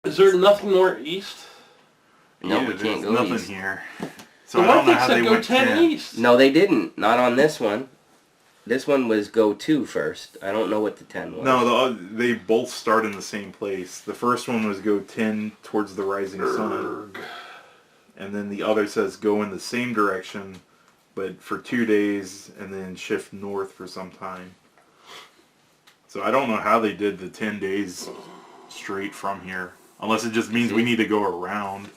Is there nothing northeast? No, yeah, we can't go nothing east. Here. So The I don't one know thing how said they go went 10 east. No, they didn't. Not on this one. This one was go 2 first. I don't know what the 10 was. No, they both start in the same place. The first one was go 10 towards the rising sun. And then the other says go in the same direction, but for 2 days, and then shift north for some time. So I don't know how they did the 10 days straight from here. Unless it just means we need to go around.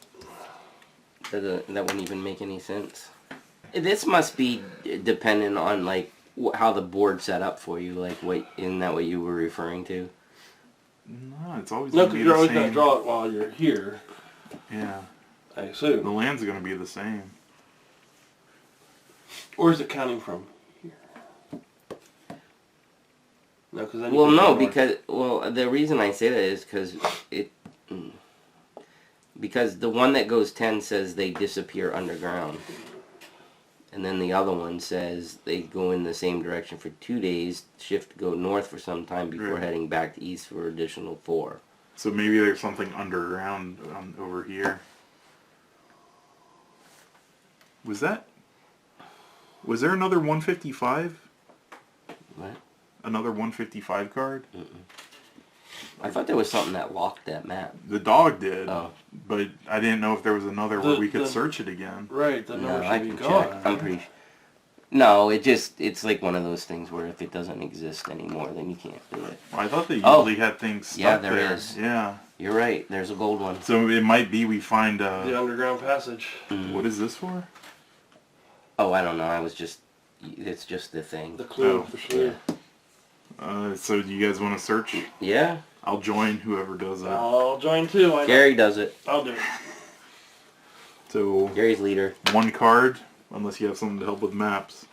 That wouldn't even make any sense. This must be dependent on, like, how the board set up for you. Like, isn't that what you were referring to? No, it's always No, going to because be you're the always same. going to draw it while you're here. Yeah. I assume. The land's going to be the same. Or is it counting from here? No, because Well, no, because the reason I say that is because the one that goes 10 says they disappear underground, and then the other one says they go in the same direction for 2 days, shift go north for some time before heading back to east for additional 4. So maybe there's something underground over here. Was there another 155? What? Another 155 card? I thought there was something that locked that map. The dog did, Oh. but I didn't know if there was another where we could search it again. Right, the No, number I should can be gone. check. I'm pretty sure. No, it's like one of those things where if it doesn't exist anymore, then you can't do it. Well, I thought they usually had things stuck Yeah, there there. is. Yeah. You're right. There's a gold one. So it might be we find The underground passage. What is this for? Oh, I don't know. It's just the thing. The clue, Oh, for sure. So do you guys want to search? Yeah. I'll join whoever does that. I'll join too. Why not? Gary does it. I'll do it. So Gary's leader. one card, unless you have something to help with maps.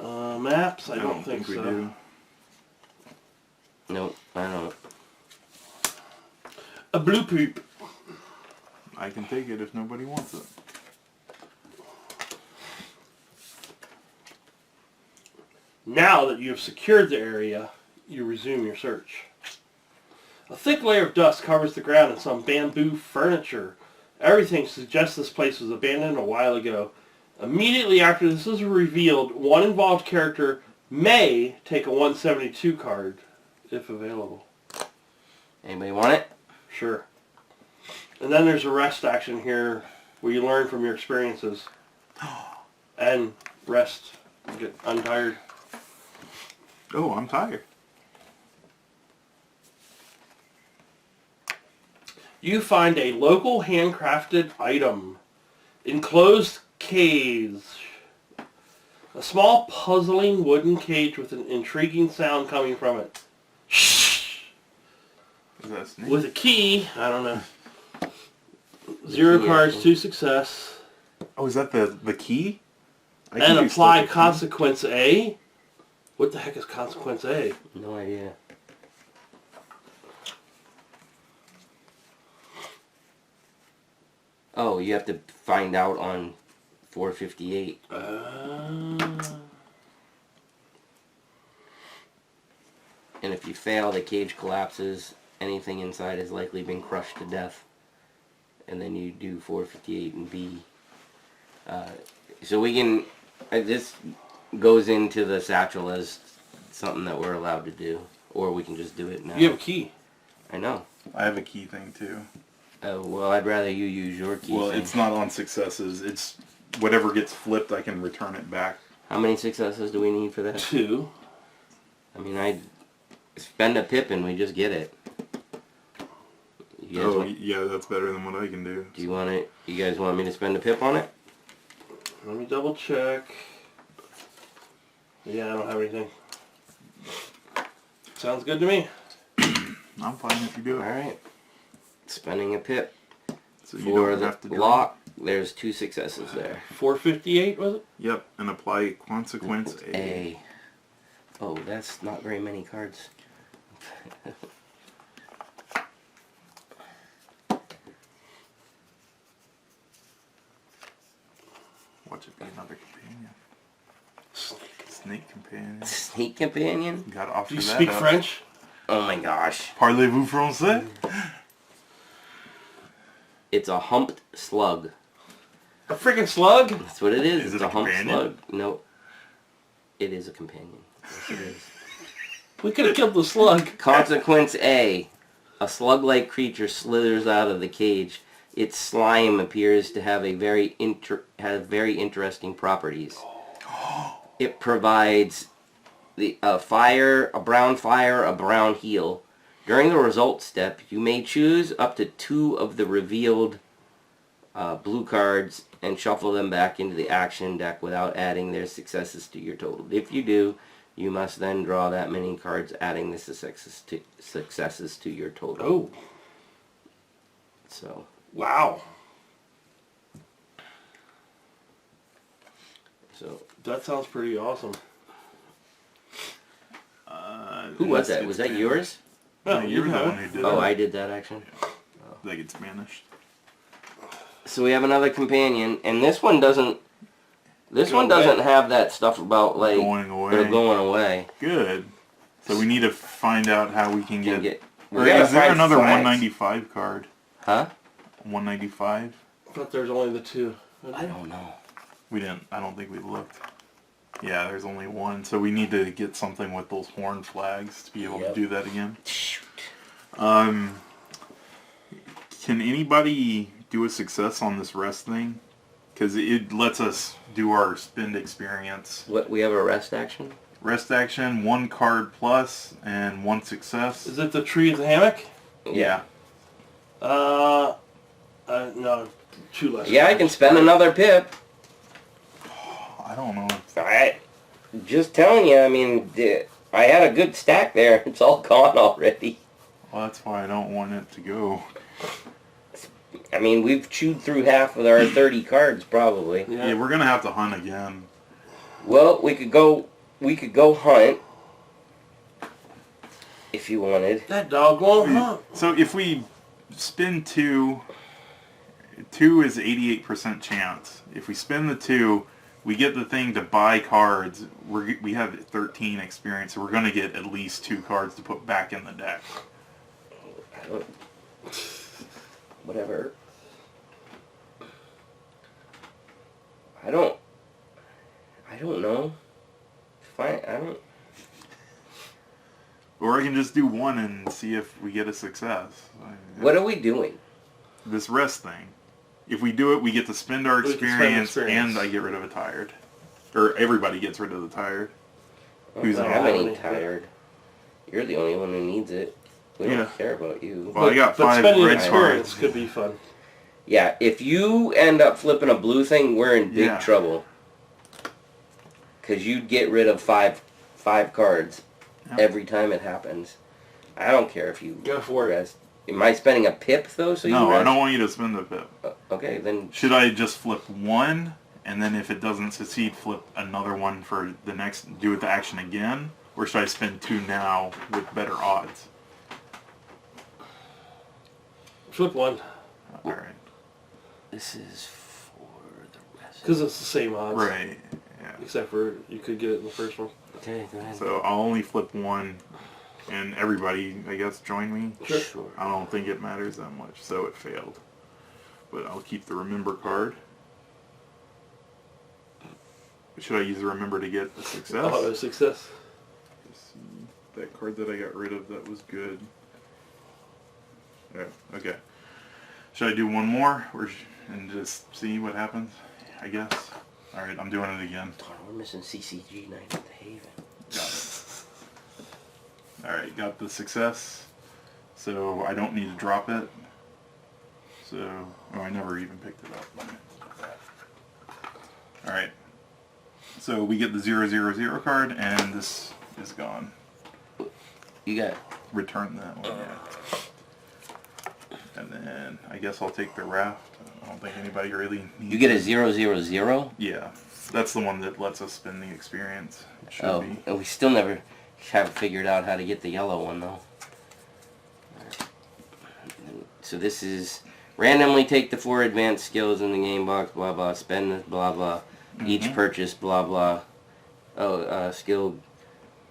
Maps? I don't think we so. do. Nope, I don't. A blue poop. I can take it if nobody wants it. Now that you have secured the area, you resume your search. A thick layer of dust covers the ground and some bamboo furniture. Everything suggests this place was abandoned a while ago. Immediately after this is revealed, one involved character may take a 172 card, if available. Anybody want it? Sure. And then there's a rest action here where you learn from your experiences. And rest. Get untired. Oh, I'm tired. You find a local handcrafted item. Enclosed cage. A small puzzling wooden cage with an intriguing sound coming from it. Shh! Is that a snake? With a key, I don't know. 0 cards, 2 success. Oh, is that the key? And apply consequence A. What the heck is consequence A? No idea. Oh, you have to find out on 458. And if you fail, the cage collapses. Anything inside has likely been crushed to death. And then you do 458 and B. So we can... this goes into the satchel as something that we're allowed to do. Or we can just do it now. You have a key. I know. I have a key thing too. Well, I'd rather you use your key. Well, thing. it's not on successes. It's whatever gets flipped, I can return it back. How many successes do we need for that? 2. I mean, I spend a pip and we just get it. Yeah, that's better than what I can do. Do you want it? You guys want me to spend a pip on it? Let me double check. Yeah, I don't have anything. Sounds good to me. I'm fine if you do it. Alright. Spending a pip. So you For don't the have to do lock, there's 2 successes there. 458 was it? Yep, and apply consequence A. A. Oh, that's not very many cards. Watch it be another companion. Snake companion. Snake companion? Gotta offer Do you that speak up. French? Oh my gosh. Parlez-vous français? It's a humped slug. A freaking slug? That's what it is. Is It's it a a humped companion? slug. No. It is a companion. Yes, it is. We could have killed the slug. Consequence A. A slug-like creature slithers out of the cage. Its slime appears to have very interesting properties. It provides a brown fire, a brown heal. During the result step, you may choose up to 2 of the revealed blue cards and shuffle them back into the action deck without adding their successes to your total. If you do, you must then draw that many cards, adding the successes to your total. Oh, So, wow. so That sounds pretty awesome. who was that? Was that yours? Oh, No, you you're the have one it. who did Oh, it. I did that action. That gets banished. So we have another companion, and this one doesn't. This Go one doesn't away. have that stuff about like Going away. they're going away. Good. So we need to find out how we can get. We Or gotta is there find another flags. 195 card? Huh? 195? I thought there's only the 2. I don't know. We didn't. I don't think we looked. Yeah, there's only one. So we need to get something with those horn flags to be able Yep. to do that again. Shoot. Can anybody do a success on this rest thing? Because it lets us do our spend experience. What, we have a rest action? Rest action, 1 card plus, and 1 success. Is it the tree of the hammock? Yeah. No, 2 less. Yeah, I can spend another pip. I don't know. I just telling you. I mean, I had a good stack there. It's all gone already. Well, that's why I don't want it to go. I mean, we've chewed through half of our 30 cards probably. Yeah. Yeah, we're gonna have to hunt again. Well, we could go hunt if you wanted. That dog won't hunt. So if we spin 2 is 88% chance. If we spin the 2, we get the thing to buy cards. We have 13 experience, so we're gonna get at least 2 cards to put back in the deck. I don't, whatever. I don't know. Fine. I don't. Or I can just do 1 and see if we get a success. What are we doing? This rest thing. If we do it, we get to spend our We can spend experience, experience. and I get rid of a tired. Or everybody gets rid of the tired. I Who's don't on have that any one? tired. You're the only one who needs it. We Yeah. don't care about you. Well, I got but 5 spending red experience cards. could be fun. Yeah, if you end up flipping a blue thing, we're in big Yeah. trouble. Because you'd get rid of five cards Yeah. every time it happens. I don't care if you Go for it. rest. Am I spending a pip though? So you No, rest? I don't want you to spend the pip. Okay, then Should I just flip 1, and then if it doesn't succeed, flip another one for the next, do the action again? Or should I spend 2 now with better odds? Flip 1. Alright. this is for the rest. Because it's the same odds. Right. Yeah. Except for you could get it in the first one. Okay, go ahead. So I'll only flip 1, and everybody, I guess, join me. Sure. I don't think it matters that much, so it failed. But I'll keep the remember card. Should I use the remember to get the success? Oh, a success. Let's see. That card that I got rid of, that was good. Yeah, okay. Should I do 1 more, and just see what happens? I guess. Alright, I'm doing it again. Oh, we're missing CCG Night at the Haven. Got it. Alright, got the success. So I don't need to drop it. So, oh, I never even picked it up. Alright. So we get the 000 card, and this is gone. You got Return that one, yeah. And then I guess I'll take the raft. I don't think anybody really needs you get a it. 000? Yeah. That's the one that lets us spend the experience. It should Oh, be. and we still never have figured out how to get the yellow one though. So this is randomly take the 4 advanced skills in the game box, blah blah, spend this, blah blah, each purchase, blah blah. Oh, skill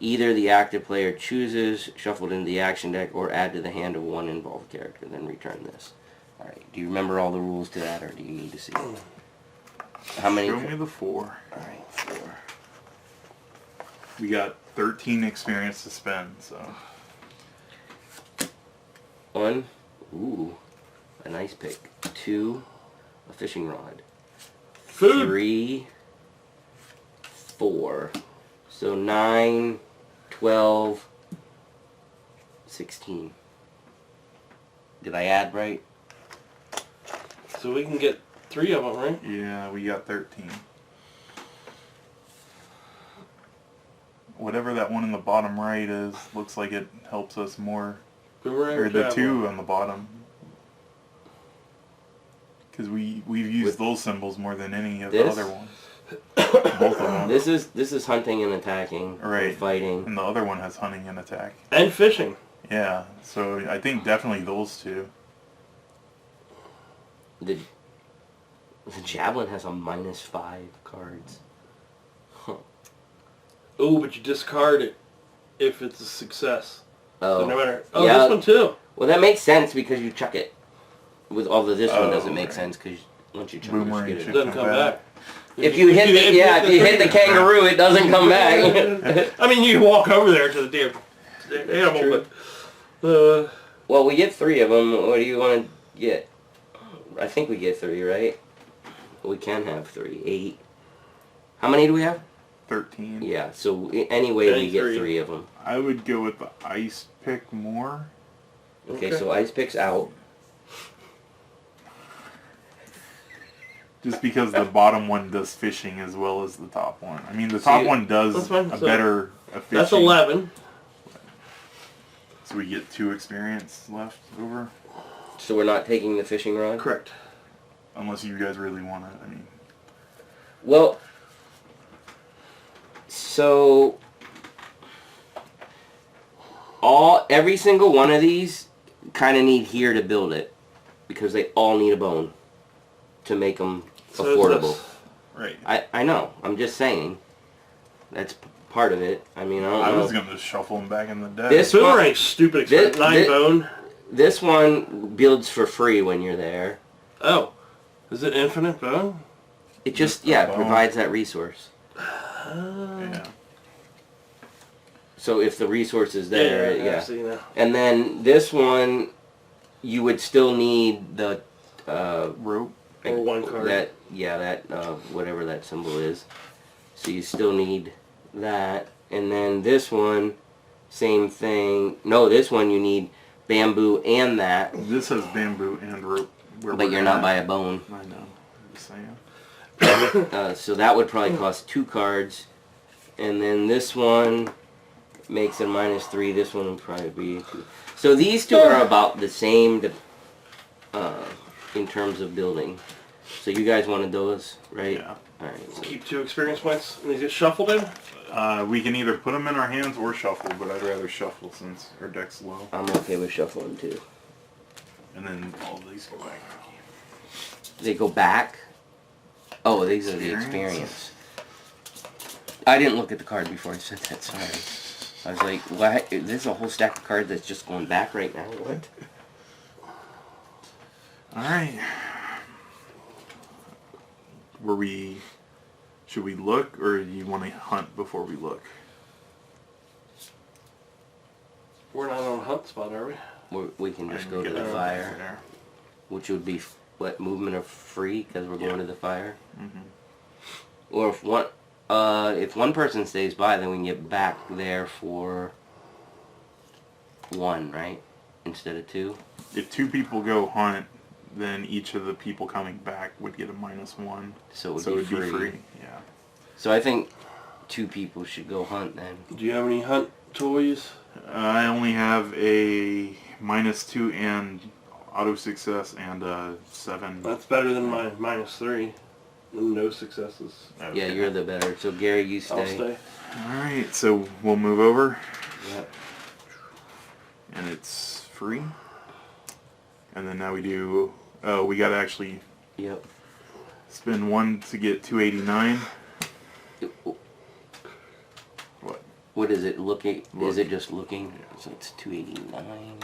either the active player chooses, shuffled into the action deck, or add to the hand of 1 involved character, then return this. Alright, do you remember all the rules to that, or do you need to see? How many? Show me the 4. Alright, 4. We got 13 experience to spend, so. 1, ooh, a nice pick. 2, a fishing rod. Food. 3, 4. So 9, 12, 16. Did I add right? So we can get 3 of them, right? Yeah, we got 13. Whatever that one in the bottom right is, looks like it helps us more. Boomerang Or the javelin. 2 on the bottom. Because we've used those symbols more than any of the This? other ones. Both of them. This is hunting and attacking. Right. And fighting. And the other one has hunting and attack. And fishing. Yeah, so I think definitely those 2. The javelin has a -5 cards. Oh, but you discard it if it's a success. Oh. So no matter. Oh, Yeah. this one too. Well, that makes sense because you chuck it. With all of this one Oh, doesn't make right. sense because once you chuck Boomerang it, It should doesn't come back. if you hit the kangaroo, it doesn't come back. I mean, you can walk over there to the damn animal, but Well, we get 3 of them. What do you want to get? I think we get 3, right? We can have 3. 8. How many do we have? 13. Yeah. So anyway, we get 3 of them. I would go with the ice pick more. Okay. So ice picks out. Just because the bottom one does fishing as well as the top one. I mean, the top one does That's fine. a So better fishing. that's 11. So we get 2 experience left over. So we're not taking the fishing rod. Correct. Unless you guys really want it. I mean, Well, so every single one of these kind of need here to build it because they all need a bone to make them So affordable. right. I know. I'm just saying. That's part of it. I mean, I don't I know. was going to shuffle them back in the deck. This Boomerang's stupid expensive. 9 bone. This one builds for free when you're there. Oh. Is it infinite bone? It just, Just a bone. provides that resource. Yeah. So if the resource is there, I see now. And then this one, you would still need the Rope. Or 1 card. That whatever that symbol is. So you still need that. And then this one, same thing. No, this one you need bamboo and that, This has bamboo and rope. but you're not by a bone. I know. I'm just saying. So that would probably cost 2 cards. And then this one makes it -3. This one would probably be 2. So these 2 are about the same in terms of building. So you guys wanted those, right? Yeah. Alright, so Keep 2 experience points. And these get shuffled in? We can either put them in our hands or shuffle, but I'd rather shuffle since our deck's low. I'm okay with shuffling too. And then all these go back. They go back? Oh, these are the experience. I didn't look at the card before I said that, sorry. I was like, what? There's a whole stack of cards that's just going back right now. What? Alright. Should we look, or do you want to hunt before we look? We're not on a hunt spot, are we? We can just I go to can the get fire, there. which would be, what, movement of free, because we're going to the fire? Mhm. Or if one person stays by, then we can get back there for 1, right? Instead of 2? If 2 people go hunt, then each of the people coming back would get a -1. So it So would be it'd free. be free. Yeah. So I think 2 people should go hunt then. Do you have any hunt toys? I only have a -2 and auto success and a 7. That's better than my -3. No successes. Okay. Yeah, you're the better. So Gary, you I'll stay. stay. Alright, so we'll move over. Yep. And it's free. And then now we do... Oh, we gotta actually Yep. spend 1 to get 289. What? What is it looking? Look. Is it just looking? So it's 289,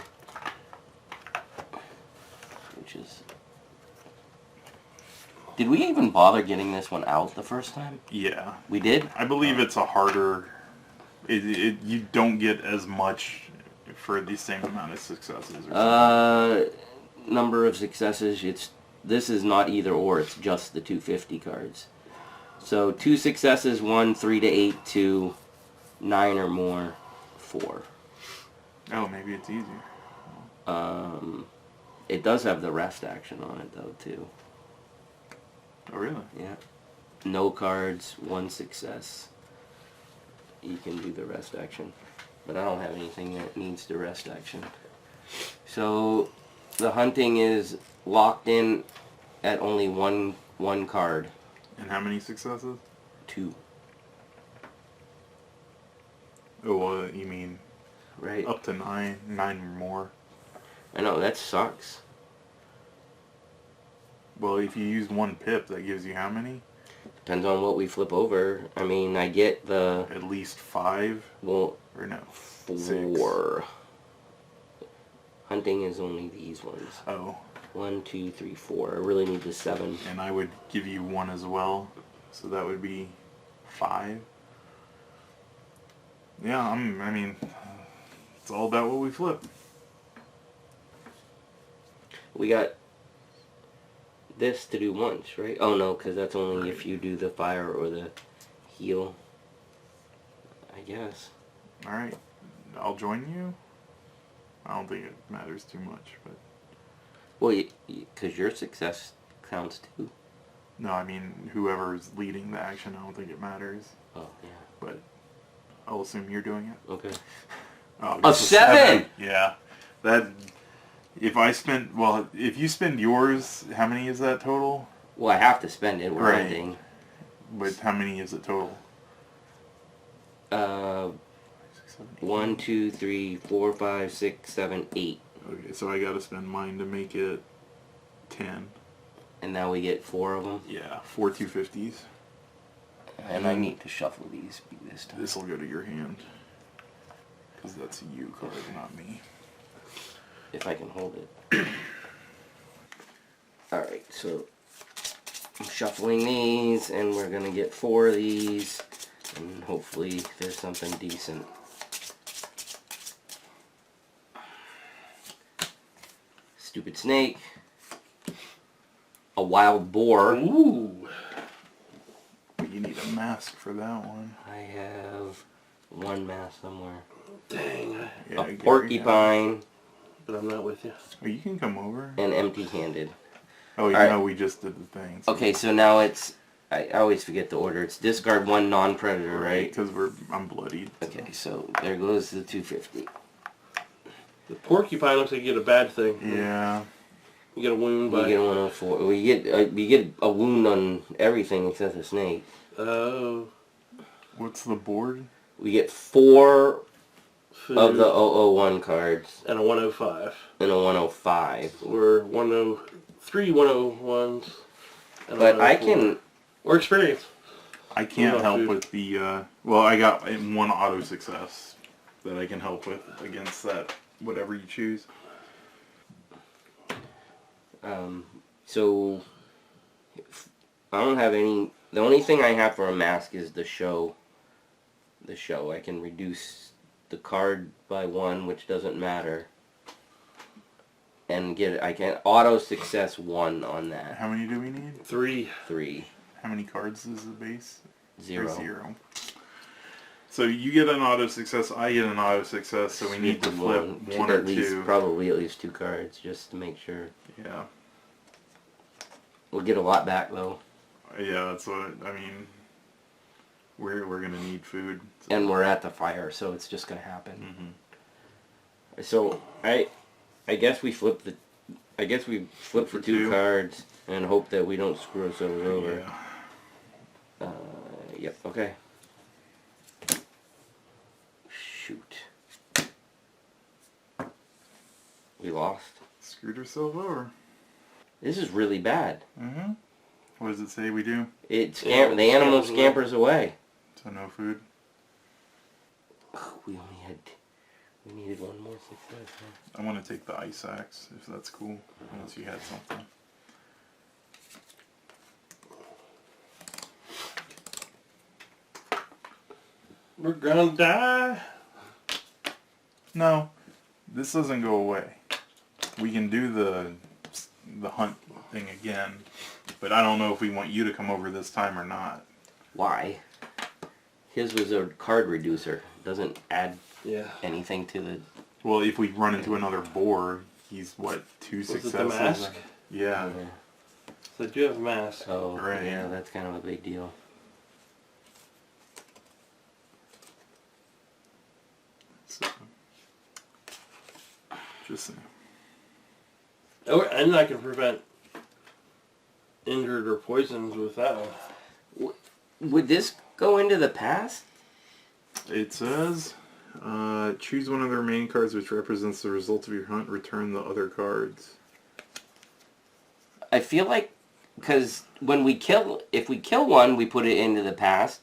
which is Did we even bother getting this one out the first time? Yeah. We did? I believe it's a harder... you don't get as much for the same amount of successes or something. Number of successes, this is not either or, it's just the 250 cards. So 2 successes, 1, 3 to 8, 2, 9 or more, 4. Oh, maybe it's easier. It does have the rest action on it though too. Oh, really? Yeah. No cards, 1 success. You can do the rest action. But I don't have anything that needs the rest action. So the hunting is locked in at only one card. And how many successes? 2. Oh, well, you mean Right. up to 9 or more. I know, that sucks. Well, if you use 1 pip, that gives you how many? Depends on what we flip over. I mean, I get the... At least 5? Well, Or no? 4. Hunting is only these ones. Oh. 1, 2, 3, 4. I really need the 7. And I would give you 1 as well. So that would be 5. Yeah, I mean, it's all about what we flip. We got this to do once, right? Oh no, because that's only if you do the fire or the heal. I guess. Alright, I'll join you. I don't think it matters too much, but... Well, because your success counts too. No, I mean, whoever's leading the action, I don't think it matters. Oh, yeah. But I'll assume you're doing it. Okay. Oh, A just 7! Yeah. That... If I spend... Well, if you spend yours, how many is that total? Well, I have to spend it. We're Right. hunting. But how many is it total? 1, 2, 3, 4, 5, 6, 7, 8. Okay, so I gotta spend mine to make it 10. And now we get 4 of them. Yeah, 4 250s. And I need to shuffle these this time. This will go to your hand. Because that's a you card, not me. If I can hold it. Alright, so I'm shuffling these, and we're going to get 4 of these, and hopefully there's something decent. Stupid snake. A wild boar. Ooh. But you need a mask for that one. I have 1 mask somewhere. Dang. Yeah, A Gary, porcupine, But I'm not with you. Oh, you can come over. and empty-handed. Oh, you Alright. know we just did the thing. So Okay, so now it's... I always forget the order. It's discard 1 non-predator, right? Because I'm bloodied. So. Okay, so there goes the 250. The porcupine looks like you get a bad thing. Yeah. You get a wound We by... get 104. We get a wound on everything except the snake. Oh. What's the board? We get 4 Food. of the 001 cards And a 105. and a 105. We're 103 101s. And But I 104. can... Or experience. I can't No, help food. with the, well, I got 1 auto success that I can help with against that, whatever you choose. So I don't have any. The only thing I have for a mask is the show. The show. I can reduce the card by 1, which doesn't matter, and I can auto success 1 on that. How many do we need? 3. 3. How many cards is the base? 0. 0. So you get an auto success, I get an auto success, so we need to flip 1 or at least, 2. probably at least 2 cards, just to make sure. Yeah. We'll get a lot back though, Yeah, that's what, I mean, we're gonna need food. So. and we're at the fire, so it's just gonna happen. Mm-hmm. So I guess we flip the. I guess we flip the 2 cards and hope that we don't screw ourselves over. Yeah. Yep. Okay. Shoot. We lost. Screwed herself over. This is really bad. Mm-hmm. What does it say we do? The animal scampers away. So no food? We needed 1 more success. Huh? I want to take the ice axe, if that's cool. Unless you had something. We're gonna die. No, this doesn't go away. We can do the hunt thing again, but I don't know if we want you to come over this time or not. Why? His was a card reducer. Doesn't add Yeah. anything to the... Well, if we run into another boar, he's what, 2 Was it successes? the mask? Yeah. So they do have a mask. Oh, Right. yeah, that's kind of a big deal. So, just saying. Oh, and I can prevent injured or poisons with that one. Would this go into the past? It says, choose one of the remaining cards which represents the result of your hunt. Return the other cards. I feel like, because when we kill, if we kill one, we put it into the past.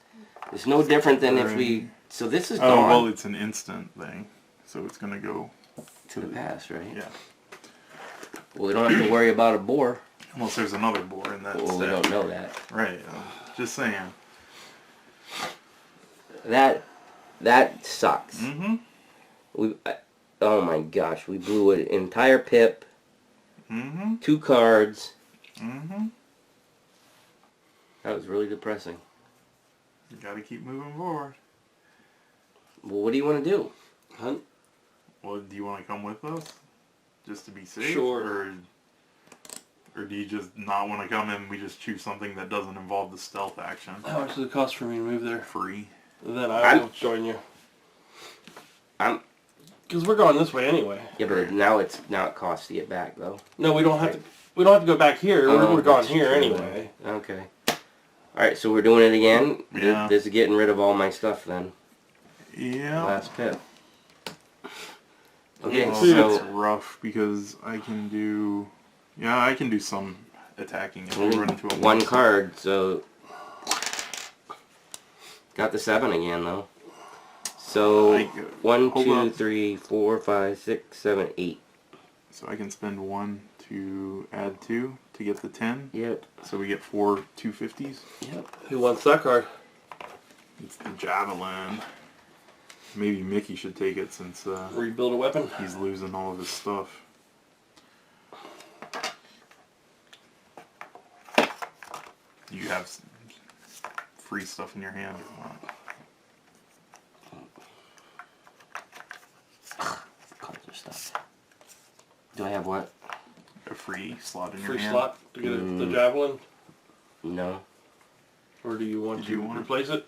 It's no different than if we... So this is Oh, gone well, it's an instant thing. So it's going to go to the past, right? Yeah. Well, we don't have to worry about a boar. Unless there's another boar in that Well, we set. don't know that. Right. Just saying. That sucks. Mm-hmm. Oh my gosh, we blew an entire pip, Mm-hmm. 2 cards. Mm-hmm. That was really depressing. You got to keep moving forward. Well, what do you want to do? Hunt? Well, do you want to come with us? Just to be safe? Sure. Or do you just not want to come and we just choose something that doesn't involve the stealth action? How much does it cost for me to move there? Free. Then I will join you. Because we're going this way anyway. Yeah, but now it costs to get back though. No, we don't have to. We don't have to go back here. We're going that's here true, anyway. then. Okay. All right, so we're doing it again. Yeah. This is getting rid of all my stuff then. Yeah. Last pip. Okay, Well, so that's rough because I can do... Yeah, I can do some attacking if we run into a one monster. card. So got the 7 again though. So 1, Hold 2, up. 3, 4, 5, 6, 7, 8. So I can spend 1 to add 2 to get the 10. Yep. So we get 4 250s. Yep. Who wants that card? It's the javelin. Maybe Mickey should take it since Rebuild a weapon? he's losing all of his stuff. You have free stuff in your hand or not? Cards are stuff. Do I have what? A free slot in your Free hand? slot to get the javelin? No. Or do you want Did to you want it? replace it?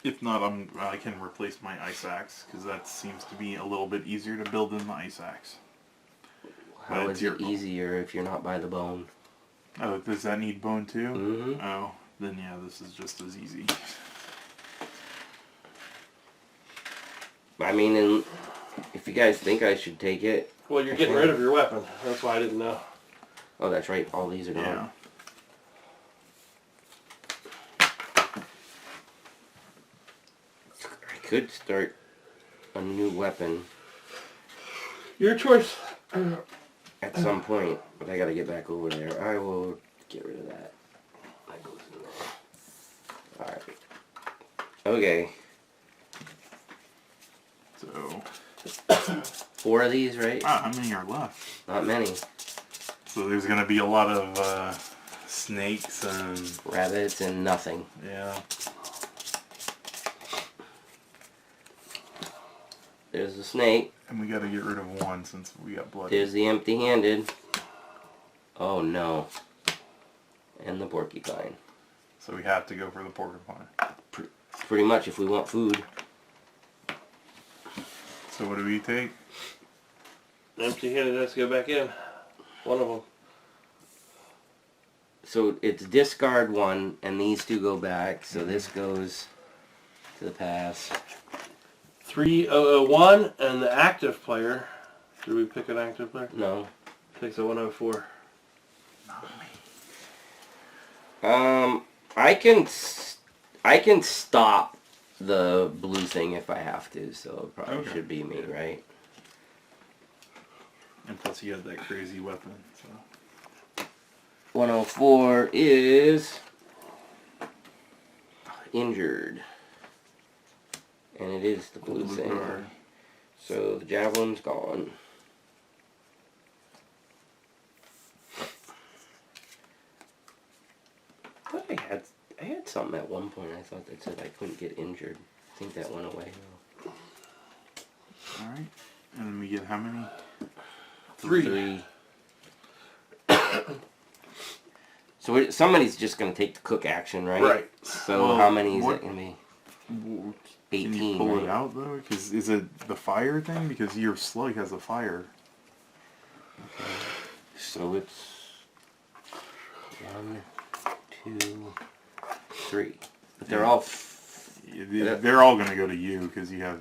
If not, I can replace my ice axe because that seems to be a little bit easier to build than the ice axe. How It's is your it call. easier if you're not by the bone? Oh, does that need bone too? Mm-hmm. Oh, then yeah, this is just as easy. I mean, and if you guys think I should take it... Well, you're getting rid of your weapon. That's why I didn't know. Oh, that's right. All these are gone. Yeah. I could start a new weapon Your choice. at some point, but I gotta get back over there. I will get rid of that. That goes in there. Alright. Okay. So, 4 of these, right? wow, how many are left? Not many. So there's gonna be a lot of snakes and Rabbits and nothing. yeah. There's the snake. And we gotta get rid of one since we got blood. There's the empty-handed. Oh no. And the porcupine. So we have to go for the porcupine. Pretty much if we want food. So what do we take? Empty-handed has to go back in. One of them. So it's discard 1 and these 2 go back. So this goes to the pass. 3001 and the active player. Did we pick an active player? No. Takes a 104. I can stop the blue thing if I have to, so it probably Okay. should be me, right? And plus you have that crazy weapon. So 104 is injured. And it is the blue thing. card. So the javelin's gone. I thought I had something at one point. I thought that said I couldn't get injured. I think that went away. Alright. And then we get how many? 3. So somebody's just going to take the cook action, right? Right. So Well, how many is what- it going to be? 18, Can you pull right? it out though? Because is it the fire thing? Because your slug has a fire. So it's 1, 2, 3. But they're all... They're all gonna go to you because you have,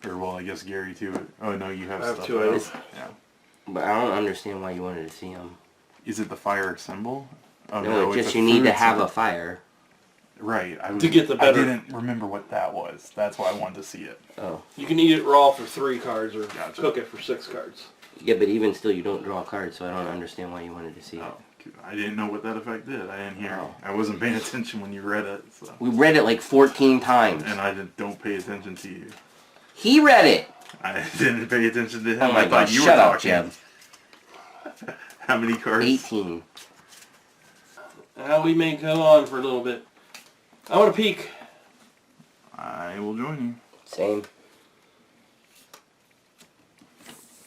or well, I guess Gary too. Oh no, you have I have stuff 2 out. items. Yeah. But I don't understand why you wanted to see them. Is it the fire symbol? Oh No, it's it's just a you need to food have symbol. a fire. Right. To get the I better- didn't remember what that was. That's why I wanted to see it. Oh. You can eat it raw for 3 cards or Gotcha. cook it for 6 cards. Yeah, but even still, you don't draw cards, so I don't understand why you wanted to see it. Oh, I didn't know what that effect did. I didn't hear. Oh. I wasn't paying attention when you read it. So. We read it like 14 times. And I don't pay attention to you. He read it! I didn't pay attention to him. Oh my I thought god, you shut were up, talking. Jeb. How many cards? 18. We may go on for a little bit. I want to peek. I will join you. Same.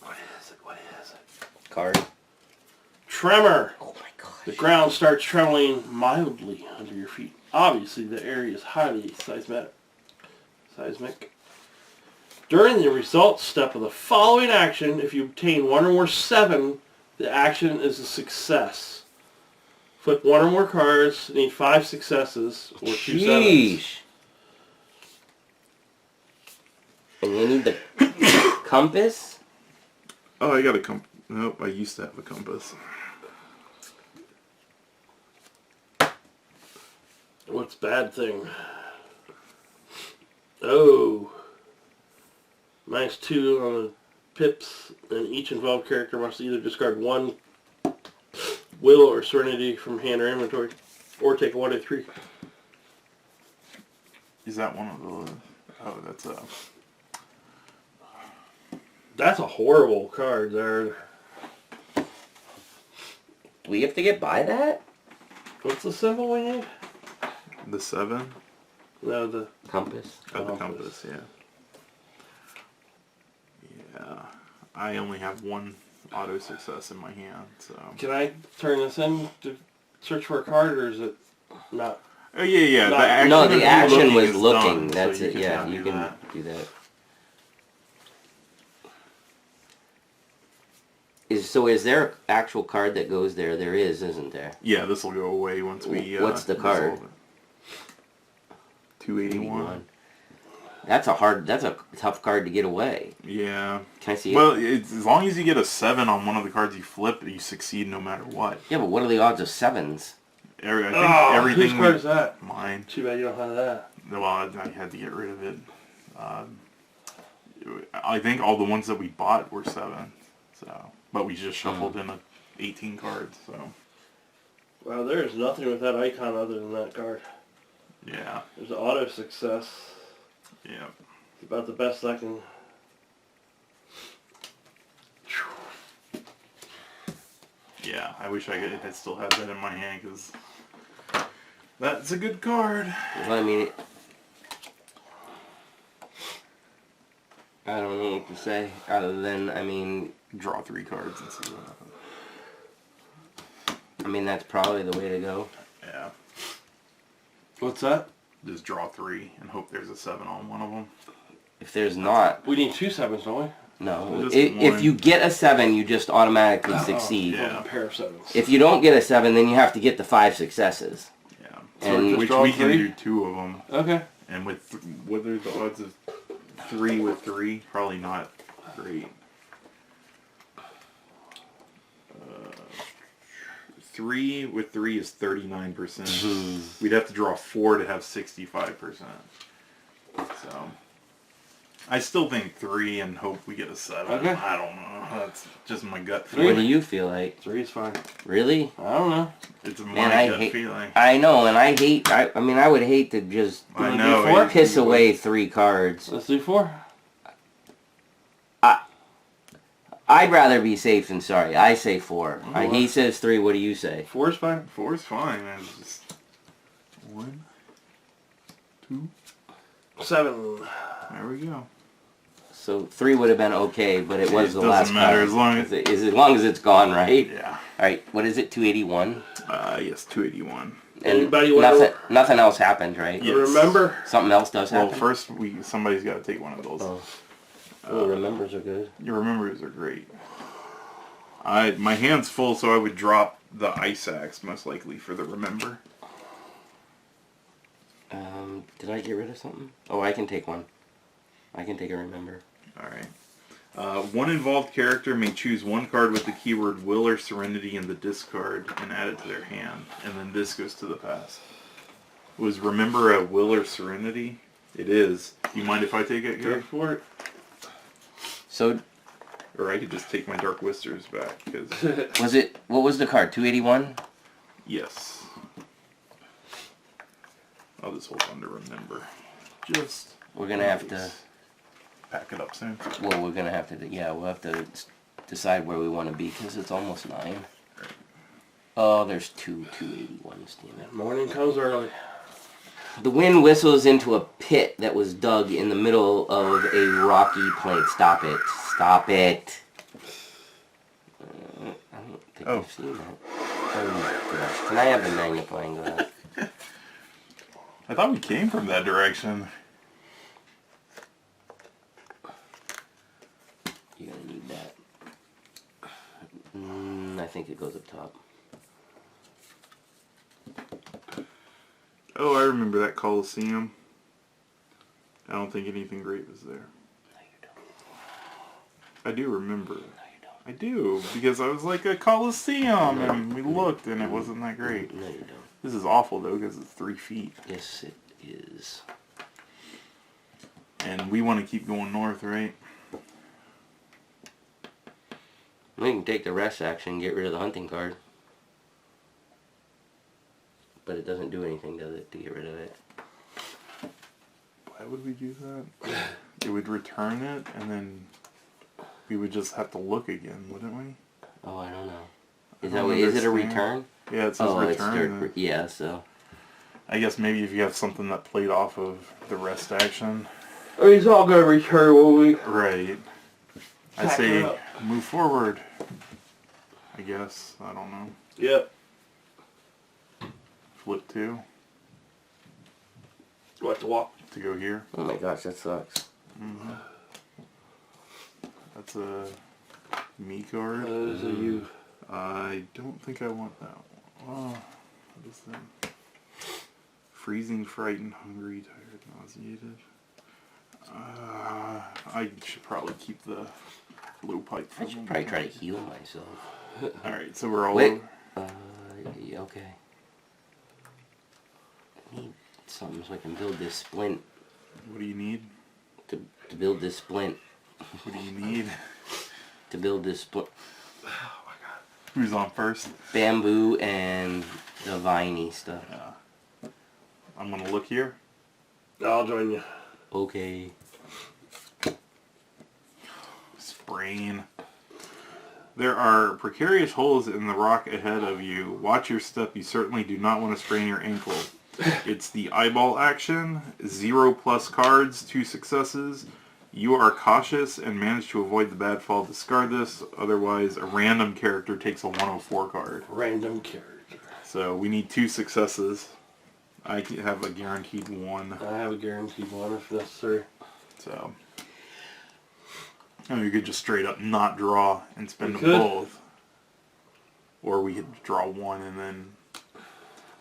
What is it? What is it? Card. Tremor. Oh my gosh. The ground starts trembling mildly under your feet. Obviously, the area is highly seismic. During the results step of the following action, if you obtain 1 or more 7, the action is a success. Flip 1 or more cards. Need 5 successes or 2 sevens. Sheesh. And you need the compass? Oh, I got a compass. Nope, I used to have a compass. What's bad thing? Oh. -2 on the pips, and each involved character must either discard 1 will or serenity from hand or inventory, or take a 1 to 3. Is that one of the... Oh, that's a... That's a horrible card there. Do we have to get by that? What's the symbol we need? The 7? No, the... Compass. Oh, the Compass. compass, yeah. Yeah. I only have 1 auto success in my hand, so... Can I turn this in to search for a card, or is it not? Oh, yeah. No, The action No, the of action was is looking. done, That's so it. Yeah, now you do can that. do that. Is there an actual card that goes there? There is, isn't there? Yeah, this will go away once we... What's the card? resolve it. 281. That's a tough card to get away. Yeah. Can I see Well, it? as long as you get a 7 on one of the cards you flip, you succeed no matter what. Yeah, but what are the odds of 7s? I think Oh, everything... whose card is that? Mine. Too bad you don't have that. Well, I had to get rid of it. I think all the ones that we bought were 7. So, but we just shuffled in 18 cards. So. Well, there's nothing with that icon other than that card. Yeah. There's an auto success. Yeah. It's about the best I can... Yeah. I wish I still had that in my hand because that's a good card. Well, I mean, I don't know what to say other than, I mean, Draw 3 cards and see what happens. that's probably the way to go. Yeah. What's that? Just draw 3 and hope there's a 7 on one of them. If there's not, We need 2 sevens, don't we? no. Just If one. you get a 7, you just automatically succeed. yeah. A pair of sevens. If you don't get a 7, then you have to get the 5 successes. Yeah. And Which draw we can 3? do 2 of them. Okay. And with what are the odds of 3 with 3? Probably not great. 3 with 3 is 39%. We'd have to draw 4 to have 65%. So I still think 3 and hope we get a 7. Okay. I don't know. That's just my gut What do feeling. you feel like? 3 is fine. Really? I don't know. It's my Man, I gut hate- feeling. I know, and I hate. I mean, I would hate to just I do know. 4? piss away 3 cards. Let's do 4. I'd rather be safe than sorry. I say 4. Oh, He says 3. What do you say? 4 is fine. 4 is fine. It's just 1, 2. 7. There we go. So 3 would have been okay, but it was the last doesn't matter card. as long as As long as it's gone, right? yeah. All right. What is it? 281. Yes, 281. And Anybody wanna- nothing else happened, right? Yeah. Remember? Something else does Well, happen. first somebody's got to take one of those. Oh. Well, remembers are good. Your remembers are great. My hand's full, so I would drop the ice axe most likely for the remember. Did I get rid of something? Oh, I can take one. I can take a remember. All right. One involved character may choose one card with the keyword will or serenity in the discard and add it to their hand, and then this goes to the pass. Was remember a will or serenity? It is. Do you mind if I take it, Go Gary? for it. So Or I could just take my Dark Whisters back, because... was it? What was the card? 281. yes. I'll just hold on to remember. Just... We're gonna have to. pack it up soon. Well, we're gonna have to. Yeah, we'll have to decide where we want to be because it's almost 9. Oh, there's 281s. Damn it. Morning comes early. The wind whistles into a pit that was dug in the middle of a rocky plain. Stop it. Stop it. I don't think I've seen that. Oh my gosh. Can I have the magnifying glass? I thought we came from that direction. You're gonna need that. I think it goes up top. Oh, I remember that Coliseum. I don't think anything great was there. No, you don't. I do remember. No, you don't. I do, because I was like a Coliseum, and we looked, and it wasn't that great. No, you don't. This is awful, though, because it's 3 feet. Yes, it is. And we want to keep going north, right? We can take the rest action and get rid of the hunting card. But it doesn't do anything, does it, to get rid of it? Why would we do that? It would return it, and then we would just have to look again, wouldn't we? Oh, I don't know. I Is don't it a understand. return? Yeah, it says return. It's yeah, so. I guess maybe if you have something that played off of the rest action. Oh, he's all gonna return, will we? Right. I Pack say it up. move forward. I guess. I don't know. Yep. Flip 2 What to walk? to go here. Oh my gosh, that sucks. Mm-hmm. That's a me card. That is a you. I don't think I want that one. Oh, what is that? Freezing, frightened, hungry, tired, nauseated. I should probably keep the blue pipe. I should probably try to heal myself. Alright, so we're all Wait. over. Yeah, okay. I need something so I can build this splint. What do you need? To build this splint. What do you need? To build this splint. Who's on first? Bamboo and the viney stuff. Yeah. I'm gonna look here. I'll join you. Okay. Sprain. There are precarious holes in the rock ahead of you. Watch your step. You certainly do not want to sprain your ankle. It's the eyeball action. 0+ cards, 2 successes. You are cautious and manage to avoid the bad fall. Discard this. Otherwise, a random character takes a 104 card. Random character. So we need 2 successes. I have a guaranteed 1. I have a guaranteed 1 if necessary. So, and we could just straight up not draw and spend We them could. both. Or we could draw 1 and then,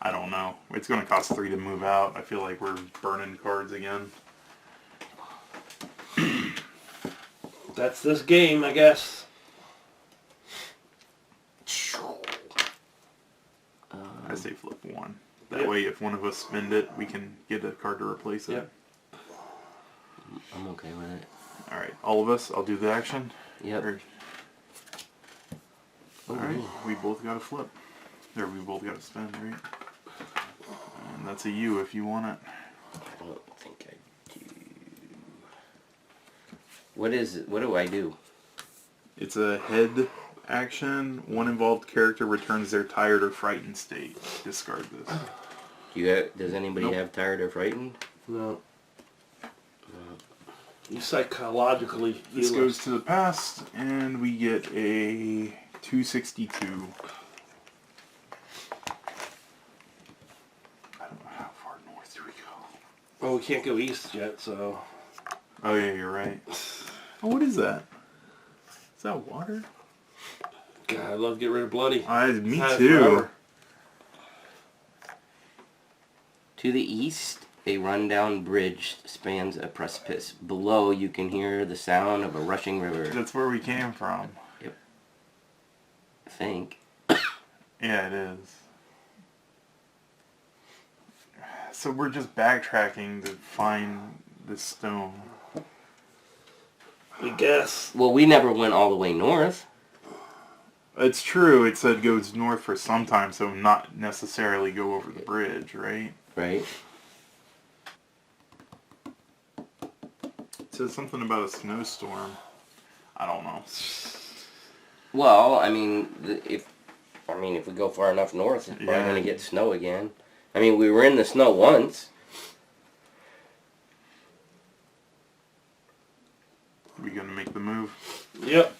I don't know. It's going to cost 3 to move out. I feel like we're burning cards again. That's this game, I guess. I say flip 1. That Yep. way if one of us spend it, we can get a card to replace it. Yep. I'm okay with it. Alright, all of us, I'll do the action. Yep. Or- Alright, we both got a flip. Or we both got a spin, right? And that's a U if you want it. I don't think I do. What is it? What do I do? It's a head action. One involved character returns their tired or frightened state. Discard this. Does anybody Nope. have tired or frightened? No. You psychologically This heal goes us. to the past, and we get a 262. I don't know how far north do we go. Well, we can't go east yet, so... Oh yeah, you're right. Oh, what is that? Is that water? God, I'd love to get rid of Bloody. Me Had it too. forever. To the east, a rundown bridge spans a precipice. Below, you can hear the sound of a rushing river. That's where we came from. I think. Yeah, it is. So we're just backtracking to find this stone. I guess. Well, we never went all the way north. It's true, it said goes north for some time, so not necessarily go over the bridge, right? Right? It says something about a snowstorm. I don't know. Well, I mean, if we go far enough north, it's probably Yeah. going to get snow again. I mean, we were in the snow once. We gonna make the move? Yep.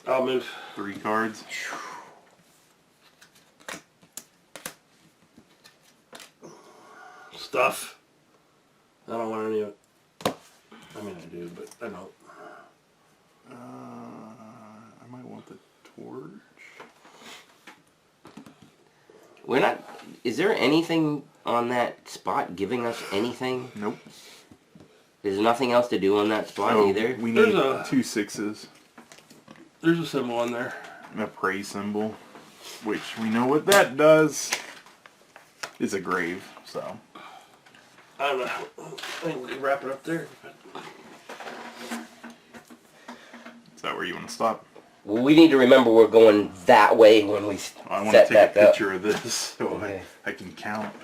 I'll move. 3 cards. Stuff. I don't want any of it. I mean, I do, but I don't. I might want the torch. We're not... Is there anything on that spot giving us anything? Nope. There's nothing else to do on that spot Oh, either? we There's need a- 2 6s. There's a symbol on there. And a prey symbol, which we know what that does. Is a grave, so. I don't know. I think we can wrap it up there. Is that where you want to stop? Well, we need to remember we're going that way when we I want to set take back a up. picture of this so Okay. I can count.